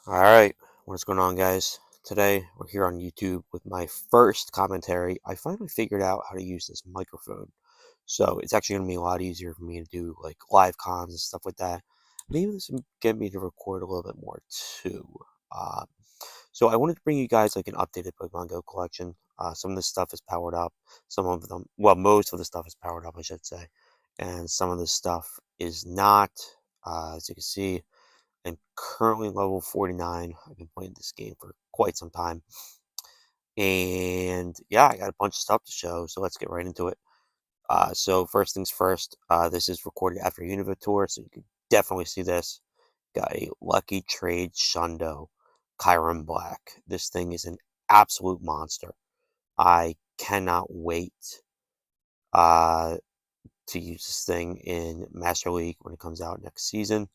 Alright, what's going on, guys? Today we're here on YouTube with my first commentary. I finally figured out how to use this microphone. So it's actually going to be a lot easier for me to do like live cons and stuff like that. Maybe this will get me to record a little bit more too. Uh, so I wanted to bring you guys like an updated Pokemon Go collection. Some of this stuff is powered up. Some of them, well, most of the stuff is powered up, I should say. And some of this stuff is not. As you can see, I'm currently level 49. I've been playing this game for quite some time. And yeah, I got a bunch of stuff to show, so let's get right into it. So first things first, this is recorded after Unova tour, so you can definitely see this. Got a Lucky Trade Shundo Kyurem Black. This thing is an absolute monster. I cannot wait uh, to use this thing in Master League when it comes out next season.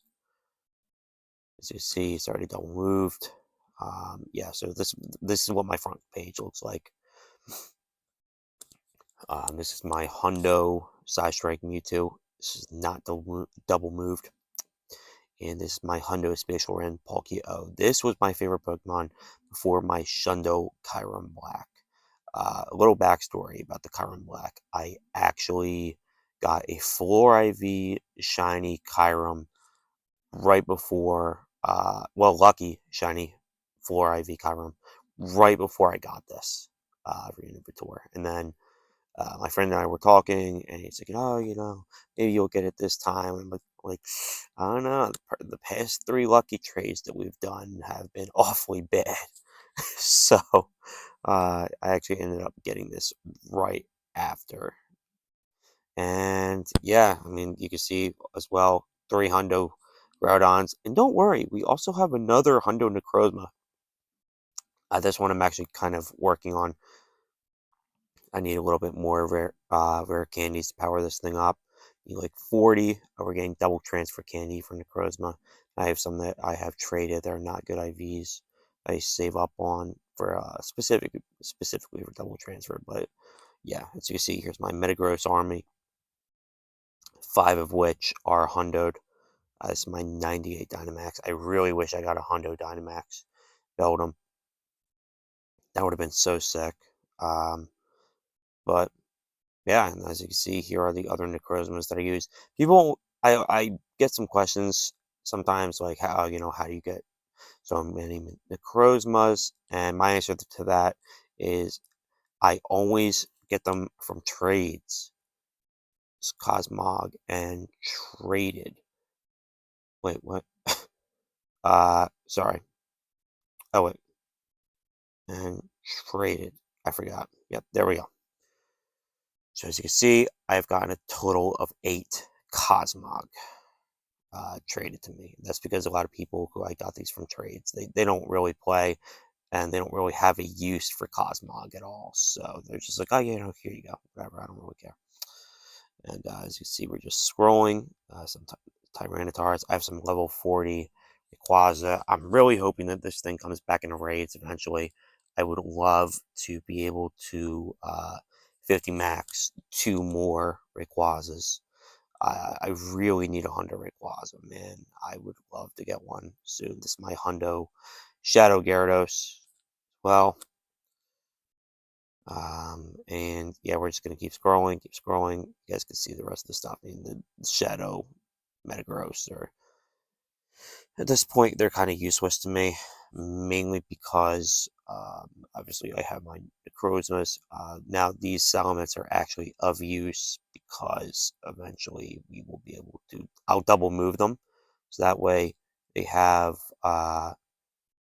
As you see, it's already double moved. Yeah, so this is what my front page looks like. This is my Hundo Side Strike Mewtwo. This is not double moved. And this is my Hundo Spatial Ren Palkia. This was my favorite Pokemon before my Shundo Kyurem Black. A little backstory about the Kyurem Black. I actually got a Floor IV Shiny Kyurem right before, lucky shiny Floor IV Kyurem right before I got this Reunion tour. And then my friend and I were talking, and he's like, oh, maybe you'll get it this time. And I'm like, I don't know. The past 3 lucky trades that we've done have been awfully bad. So I actually ended up getting this right after. And yeah, I mean, you can see as well 3 Hundo Groudons. And don't worry, we also have another Hundo Necrozma. This one I'm actually kind of working on. I need a little bit more rare candies to power this thing up. Need like 40. We're getting double transfer candy from Necrozma. I have some that I have traded. They're not good IVs. I save up on for specifically for double transfer. But yeah, as you can see, here's my Metagross army. 5 of which are Hundoed. This is my 98 Dynamax. I really wish I got a Hundo Dynamax Beldum. That would have been so sick. But yeah, and as you can see, here are the other Necrozmas that I use. I get some questions sometimes, like how do you get so many Necrozmas? And my answer to that is I always get them from trades. It's Cosmog and traded. Wait, what? Sorry. Oh wait, and traded. I forgot. Yep, there we go. So as you can see, I've gotten a total of 8 Cosmog traded to me. That's because a lot of people who I got these from trades, they don't really play, and they don't really have a use for Cosmog at all. So they're just like, oh, here you go, whatever. I don't really care. And as you see, we're just scrolling. Some Tyranitars. I have some level 40 Rayquaza. I'm really hoping that this thing comes back into raids eventually. I would love to be able to 50 max 2 more Rayquazas. I really need a Hundo Rayquaza, man. I would love to get one soon. This is my Hundo Shadow Gyarados. Well, and yeah, we're just gonna keep scrolling, keep scrolling. You guys can see the rest of the stuff. I mean, the Shadow Metagross are at this point they're kind of useless to me, mainly because obviously I have my Necrozmas. Now these Salamence are actually of use because eventually we will be able to. I'll double move them, so that way they have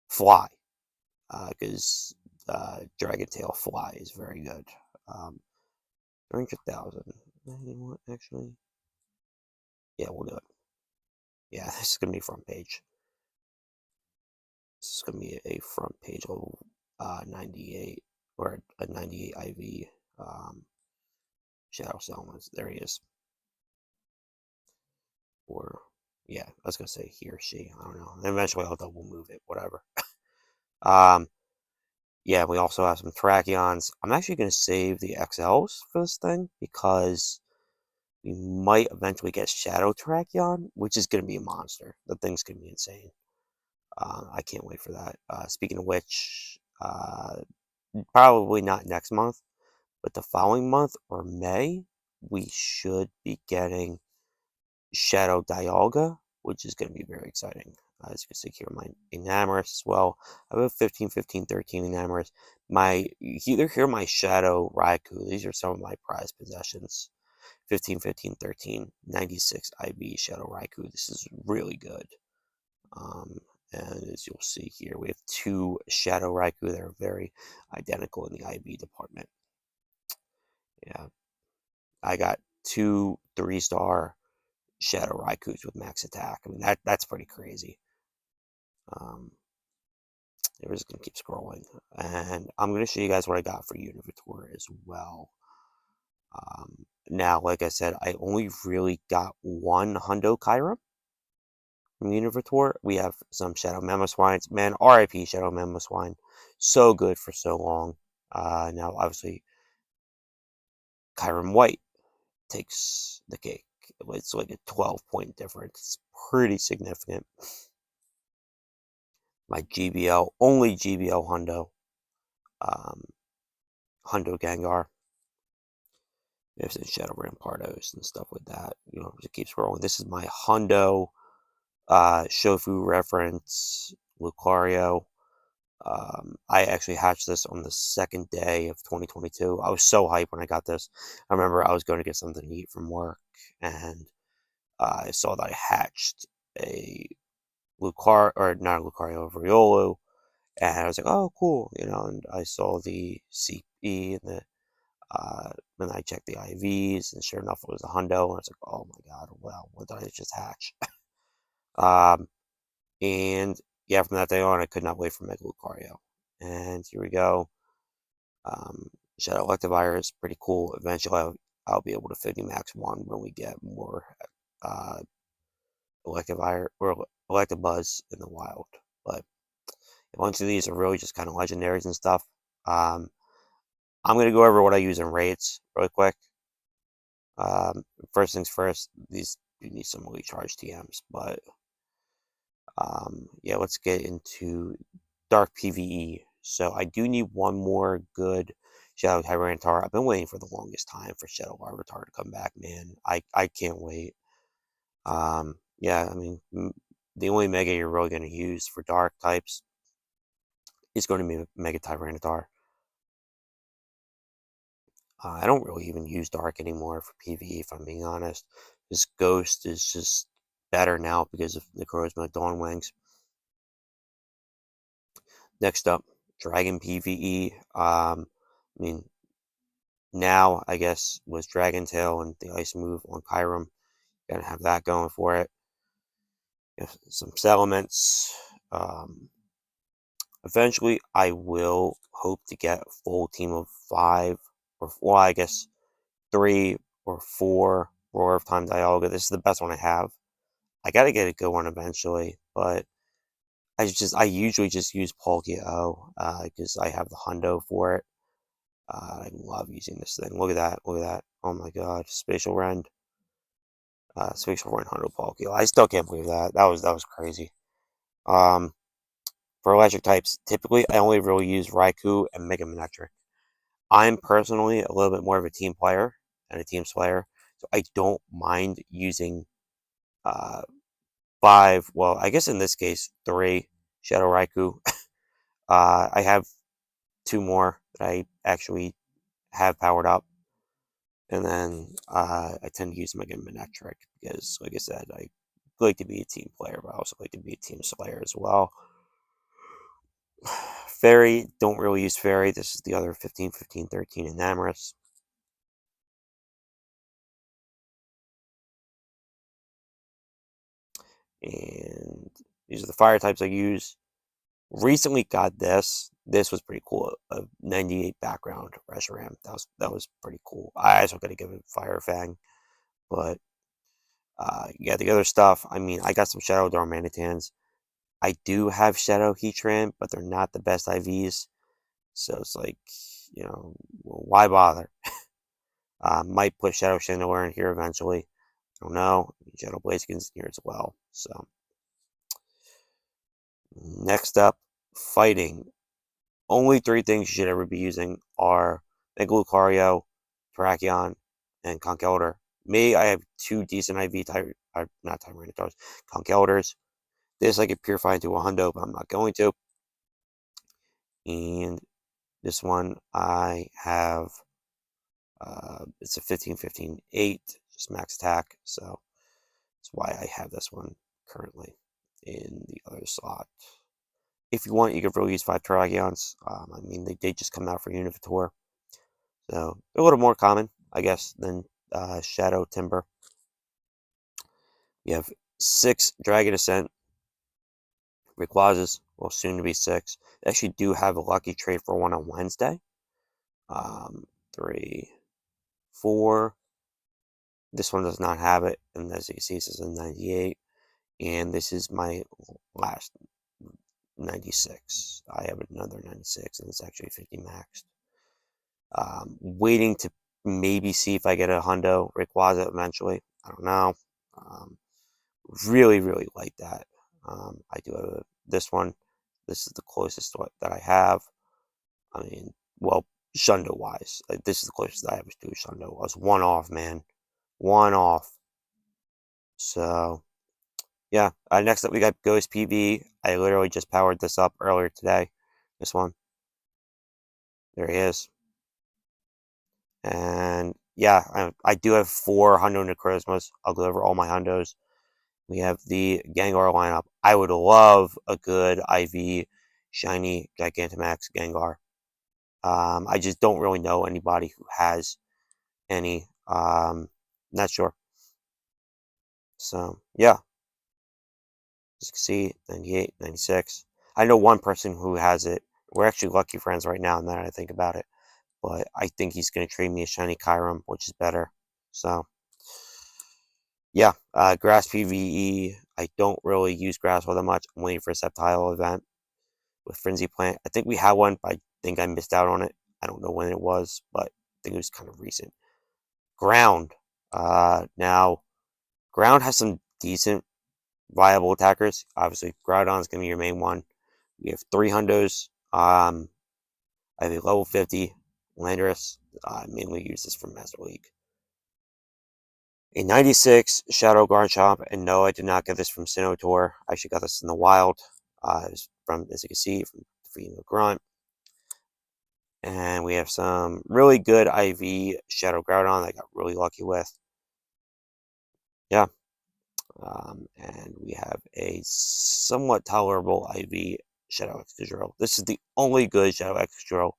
Fly, because Dragon Tail Fly is very good. 300,000. Actually? Yeah, we'll do it. Yeah, this is gonna be front page. This is gonna be a front page level 98 or a 98 IV Shadow Salamence. There he is. Or yeah, I was gonna say he or she. I don't know. And eventually I'll double move it. Whatever. um, yeah, we also have some Terrakions. I'm actually gonna save the XLs for this thing because we might eventually get Shadow Terrakion, which is gonna be a monster. The thing's gonna be insane. I can't wait for that. Speaking of which, probably not next month, but the following month or May, we should be getting Shadow Dialga, which is going to be very exciting. As you can see here, my Enamorus as well. I have a 15, 15, 13 Enamorus. You either hear my Shadow Raikou. These are some of my prized possessions. 15, 15, 13, 96 IB Shadow Raikou. This is really good. Um, and as you'll see here, we have two Shadow Raikou that are very identical in the IB department. Yeah, I got two 3-star Shadow Raikous with max attack. I mean, that's pretty crazy. We're just gonna keep scrolling, and I'm gonna show you guys what I got for Univitor as well. Now, like I said, I only really got one Hundo Kyra from Univitor. We have some Shadow Mamoswines. Man, RIP Shadow Mamoswine. So good for so long. Now, obviously, Kyurem White takes the cake. It's like a 12-point difference. It's pretty significant. My GBL, only GBL Hundo. Hundo Gengar. There's the Shadow Rampardos and stuff like that. You know, it keeps scrolling. This is my Hundo Shofu reference Lucario. I actually hatched this on the second day of 2022. I was so hyped when I got this. I remember I was going to get something to eat from work, and I saw that I hatched a Lucario, or not a Lucario, a Riolu, and I was like, oh, cool, you know, and I saw the CP and the then I checked the IVs, and sure enough, it was a Hundo, and I was like, oh my god, wow, what did I just hatch? um, and yeah, from that day on, I could not wait for Mega Lucario. And here we go. Shadow Electivire is pretty cool. Eventually, I'll be able to 50 max 1 when we get more uh, Electivire or Electabuzz in the wild. But a bunch of these are really just kind of legendaries and stuff. I'm going to go over what I use in raids really quick. First things first, these do need some elite charge TMs, but yeah, let's get into Dark PvE. So I do need one more good Shadow Tyranitar. I've been waiting for the longest time for Shadow Larvitar to come back, man. I can't wait. Yeah, I mean, the only Mega you're really going to use for Dark types is going to be Mega Tyranitar. I don't really even use Dark anymore for PvE, if I'm being honest. This Ghost is just better now because of the Necrozma Dawn Wings. Next up, Dragon PvE. I mean, now, I guess, with Dragon Tail and the Ice move on Kyurem, gotta have that going for it. Some settlements. Eventually, I will hope to get a full team of 5, or, well, I guess 3 or 4 Roar of Time Dialga. This is the best one I have. I gotta get a good one eventually, but I usually just use Palkia because I have the Hundo for it. I love using this thing. Look at that. Look at that. Oh my god. Spatial Rend. Spatial Rend Hundo Palkia. I still can't believe that. That was crazy. For electric types, typically I only really use Raikou and Mega Manectric. I'm personally a little bit more of a team player and a team slayer, so I don't mind using 5, well, I guess in this case, 3 Shadow Raikou. I have 2 more that I actually have powered up. And then I tend to use Mega Manectric because, like I said, I like to be a team player, but I also like to be a team slayer as well. Fairy, don't really use Fairy. This is the other 15, 15, 13 Enamorus. And these are the fire types I use. Recently got this. This was pretty cool. A 98 background Reshiram. That was pretty cool. I also got to give it Fire Fang. But yeah, the other stuff, I mean, I got some Shadow Darmanitans. I do have Shadow Heatran, but they're not the best IVs. So it's like, you know, why bother? Might put Shadow Chandelure in here eventually. I don't know. Shadow Blaziken's in here as well. So Next up, fighting. Only three things you should ever be using are Lucario, Terrakion, and Conkeldurr. Me, I have two decent IV not Tyranitar's, Conkeldurrs. This I could purify into a hundo, but I'm not going to. And this one I have, it's a 15-15-8, just max attack, so that's why I have this one currently in the other slot. If you want, you could really use 5 Terrakions. I mean, they did just come out for Univitor, so they're a little more common, I guess, than Shadow Timber. You have 6 Dragon Ascent Rayquazas, well, soon to be 6. They actually do have a lucky trade for one on Wednesday. 3, 4. This one does not have it, and as you can see, this is a 98, and this is my last 96. I have another 96, and it's actually 50 maxed. Waiting to maybe see if I get a hundo Rayquaza eventually. I don't know. Really, really like that. I do have this one. This is the closest that I have. I mean, well, Shundo wise, this is the closest I have to Shundo. I was one off, man. One off. So, yeah. Next up, we got Ghost PV. I literally just powered this up earlier today. This one. There he is. And yeah, I do have 4 Hundo Necrozmas. I'll go over all my Hundos. We have the Gengar lineup. I would love a good IV shiny Gigantamax Gengar. I just don't really know anybody who has any. Not sure. So, yeah. As you can see, 98, 96. I know one person who has it. We're actually lucky friends right now, now that I think about it. But I think he's going to trade me a shiny Kyurem, which is better. So, yeah. Grass PvE. I don't really use grass all that much. I'm waiting for a Sceptile event with Frenzy Plant. I think we had one, but I think I missed out on it. I don't know when it was, but I think it was kind of recent. Ground. Now, Ground has some decent, viable attackers. Obviously, Groudon's going to be your main one. We have 3 Hundos. I have a level 50 Landorus. I mainly use this for Master League. A 96 Shadow Garchomp, and no, I did not get this from Sinnoh. I actually got this in the wild. From, as you can see, from Freedom Grunt. And we have some really good IV Shadow Groudon that I got really lucky with. Yeah. And we have a somewhat tolerable IV Shadow Excadrill. This is the only good Shadow Excadrill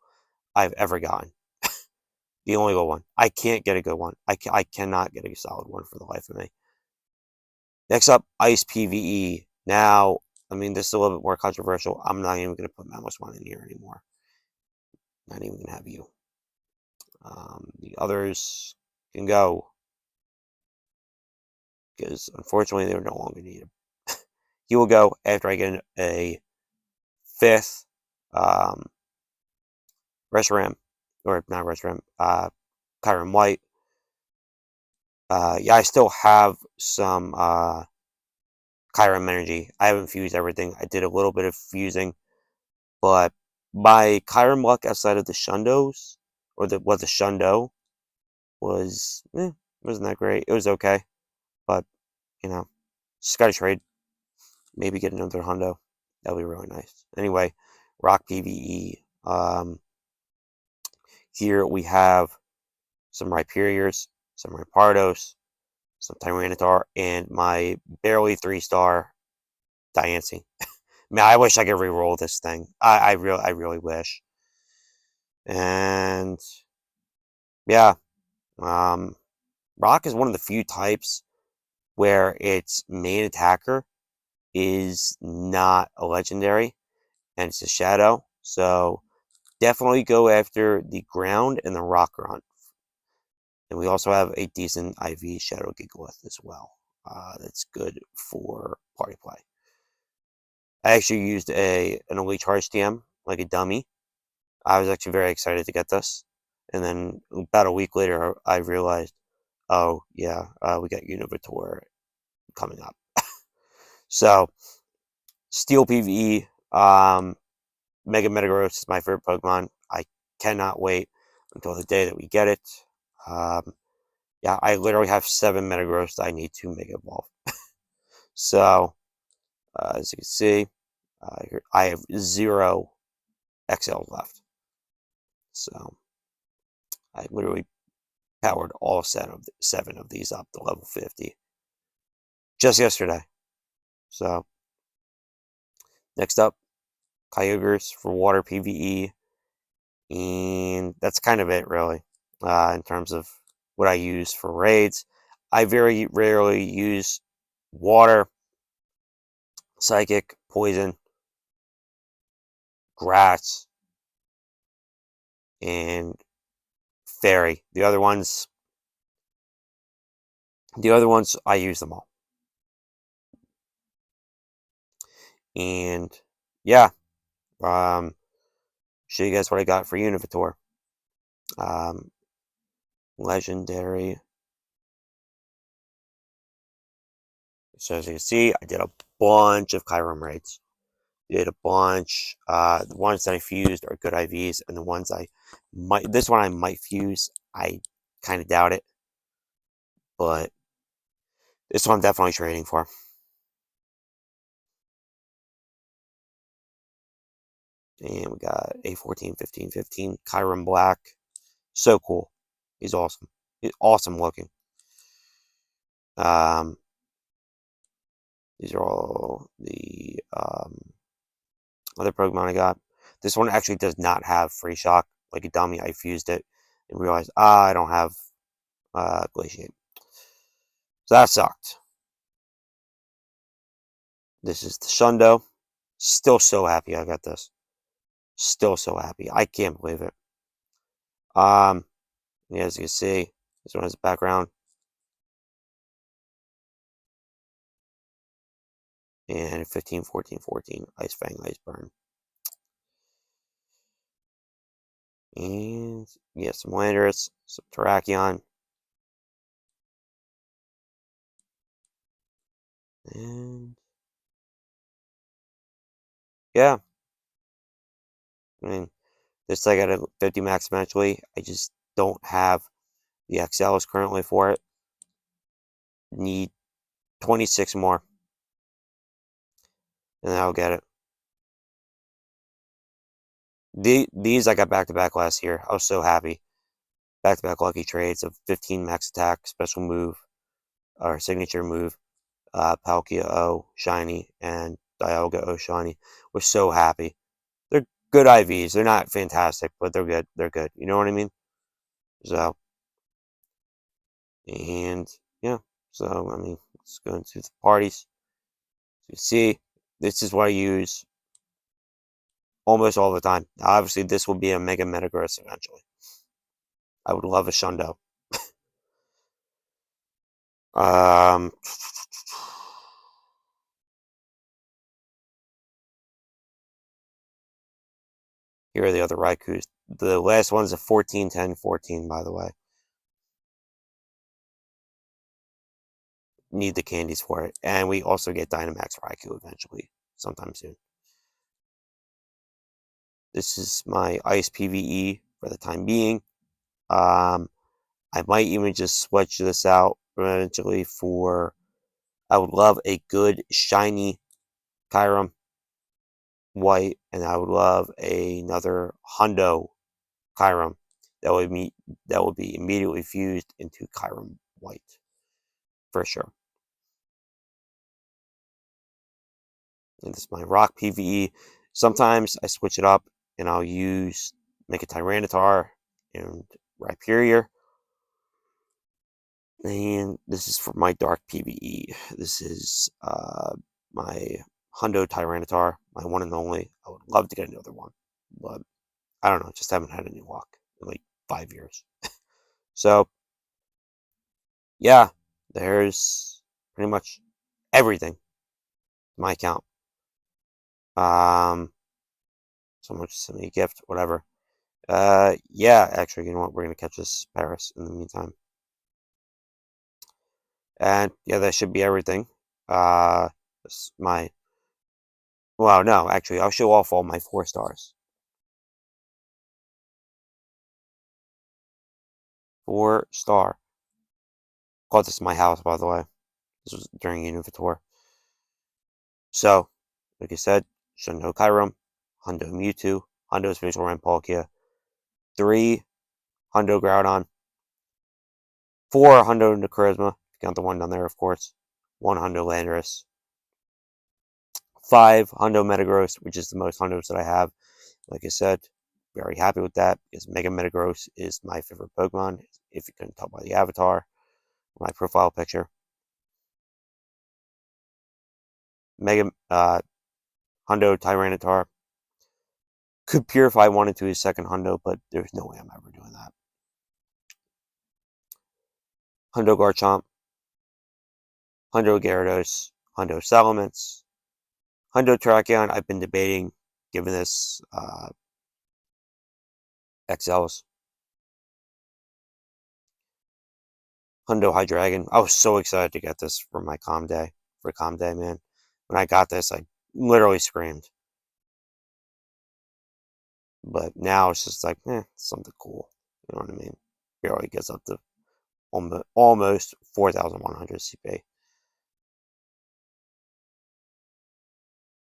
I've ever gotten. The only good one. I can't get a good one. I cannot get a solid one for the life of me. Next up, Ice PvE. Now, I mean, this is a little bit more controversial. I'm not even going to put Mamoswine in here anymore. Not even going to have you. The others can go. Because, unfortunately, they're no longer needed. He will go after I get a 5th Reshiram. Or, not Reshiram. Kyurem White. Yeah, I still have some Kyurem energy. I haven't fused everything. I did a little bit of fusing, but my Kyurem luck outside of the Shundos, or the Shundo, was wasn't that great. It was okay, but you know, just got to trade. Maybe get another Hundo. That'll be really nice. Anyway, Rock PvE. Here we have some Rhyperiors, some Rampardos, some Tyranitar, and my barely 3-star Diancie. Man, I wish I could re-roll this thing. I really wish. And yeah, Rock is one of the few types where its main attacker is not a legendary, and it's a shadow. So definitely go after the ground and the rock grunt. And we also have a decent IV Shadow Gigalith as well. That's good for party play. I actually used an Elite Charge TM, like a dummy. I was actually very excited to get this. And then about a week later, I realized, oh, yeah, we got Univitor coming up. So, Steel PvE. Mega Metagross is my favorite Pokemon. I cannot wait until the day that we get it. Um, yeah, I literally have 7 Metagross that I need to Mega Evolve. So, as you can see, I have 0 XLs left. So, I literally powered all 7 of these up to level 50 just yesterday. So, next up, Kyogres for water PvE. And that's kind of it, really, in terms of what I use for raids. I very rarely use water, psychic, poison, grass, and fairy. The other ones, I use them all. And yeah, show you guys what I got for Univitor. Legendary. So as you can see, I did a bunch of Kyurem raids. Did a bunch. The ones that I fused are good IVs, and the ones this one I might fuse. I kind of doubt it, but this one I'm definitely trading for. And we got A14, 15, 15, Kyurem Black. So cool. He's awesome. He's awesome looking. These are all the other Pokemon I got. This one actually does not have Free Shock. Like a dummy, I fused it and realized, I don't have Glaciate. So that sucked. This is the Shundo. Still so happy I got this. Still so happy. I can't believe it. As you can see, this one has a background. And 15, 14, 14. Ice Fang, Ice Burn. And yeah, some Landorus, some Terrakion. And yeah. I mean, this I got a 50 max eventually. I just don't have the XLs currently for it. Need 26 more. And then I'll get it. These I got back to back last year. I was so happy. Back to back lucky trades of 15 max attack, special move, or signature move, Palkia O shiny, and Dialga O shiny. We're so happy. They're good IVs. They're not fantastic, but they're good. They're good. You know what I mean? So, and yeah. So, I mean, let's go into the parties. So you see, this is what I use almost all the time. Obviously, this will be a Mega Metagross eventually. I would love a Shundo. Um, Here are the other Raikus. The last one's a 14, 10, 14, by the way. Need the candies for it. And we also get Dynamax Raikou eventually, sometime soon. This is my Ice PvE for the time being. I might even just switch this out eventually for... I would love a good, shiny Kyurem White, and I would love another Hundo Kyurem that would be immediately fused into Kyurem White, for sure. And this is my Rock PvE. Sometimes I switch it up and I'll make a Tyranitar and Rhyperior. And this is for my Dark PvE. This is my Hundo Tyranitar, my one and only. I would love to get another one, but I don't know, just haven't had any luck in like 5 years. So, yeah, there's pretty much everything. My account. Someone just sent me a gift, whatever. Yeah, actually, you know what? We're gonna catch this Paris in the meantime. And yeah, that should be everything. This is my Well, no, actually, I'll show off all my 4 stars. 4 star. Called this my house, by the way. This was during Unova tour. So, like I said, Shundo Kyurem, Hundo Mewtwo, Hundo Spatial Palkia, 3 Hundo Groudon, 4 Hundo Necrozma, count the one down there, of course, 1 Hundo Landorus, 5 Hundo Metagross, which is the most Hundos that I have. Like I said, very happy with that because Mega Metagross is my favorite Pokemon, if you couldn't tell by the avatar, my profile picture. Mega Hundo Tyranitar could purify one into his second Hundo, but there's no way I'm ever doing that. Hundo Garchomp, Hundo Gyarados, Hundo Salamence, Hundo Terrakion. I've been debating giving this XLs. Hundo Hydreigon. I was so excited to get this for my Calm Day. For Calm Day, man. When I got this, I literally screamed. But now it's just like, something cool. You know what I mean? Barely gets up to almost 4,100 CP.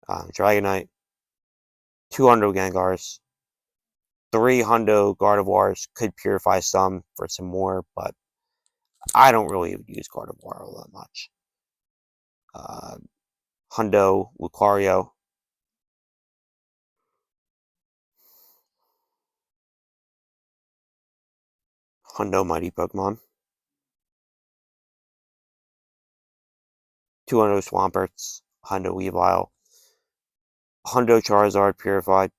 Dragonite, 2 Hundo Gengars, 3 Hundo Gardevoirs. Could purify some for some more, but I don't really use Gardevoir all that much. Hundo Lucario, Hundo Mighty Pokemon, 2 Hundo Swamperts, Hundo Weavile, Hundo Charizard Purified.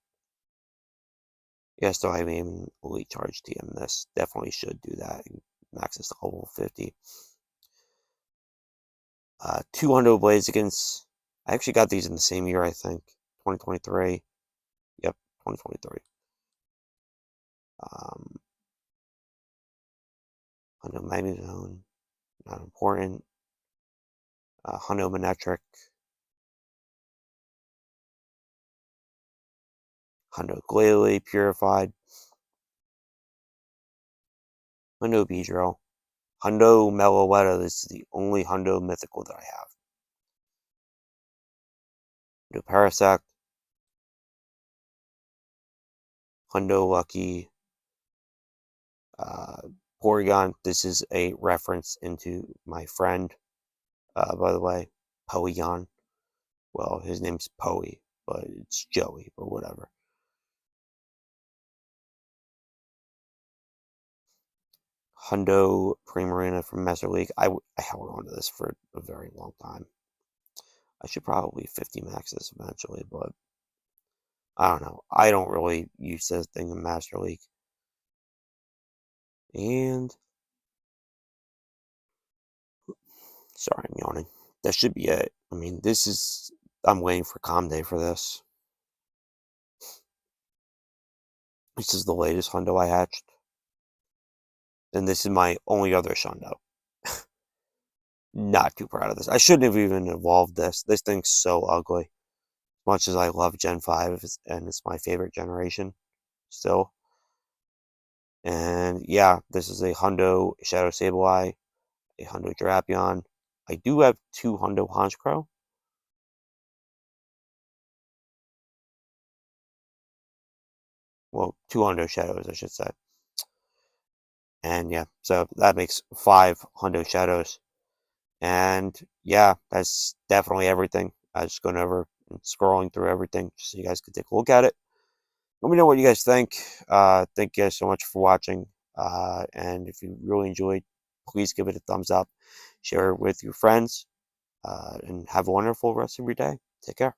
Yeah, still haven't even Elite Charge TM this. Definitely should do that. Max this to level 50. 2 Hundo Blazekins. I actually got these in the same year, I think. 2023. Yep, 2023. Hundo Magnezone. Not important. Hundo Manectric. Hundo Glalie Purified. Hundo Beedrill. Hundo Meloetta. This is the only Hundo Mythical that I have. Hundo Parasect. Hundo Lucky. Porygon. This is a reference into my friend, by the way, Poegon. Well, his name's Poe, but it's Joey, but whatever. Hundo Primarina from Master League. I held on to this for a very long time. I should probably 50 max this eventually, but I don't know. I don't really use this thing in Master League. And sorry, I'm yawning. That should be it. I mean, this is. I'm waiting for Calm Day for this. This is the latest Hundo I hatched. And this is my only other Shundo. Not too proud of this. I shouldn't have even evolved this. This thing's so ugly. As much as I love Gen 5, and it's my favorite generation still. And yeah, this is a Hundo Shadow Sableye, a Hundo Drapion. I do have 2 Hundo Honchkrow. Well, 2 Hundo Shadows, I should say. And yeah, so that makes 5 Hundo Shadows. And yeah, that's definitely everything. I was just going over and scrolling through everything just so you guys could take a look at it. Let me know what you guys think. Thank you guys so much for watching. And if you really enjoyed, please give it a thumbs up. Share it with your friends. And have a wonderful rest of your day. Take care.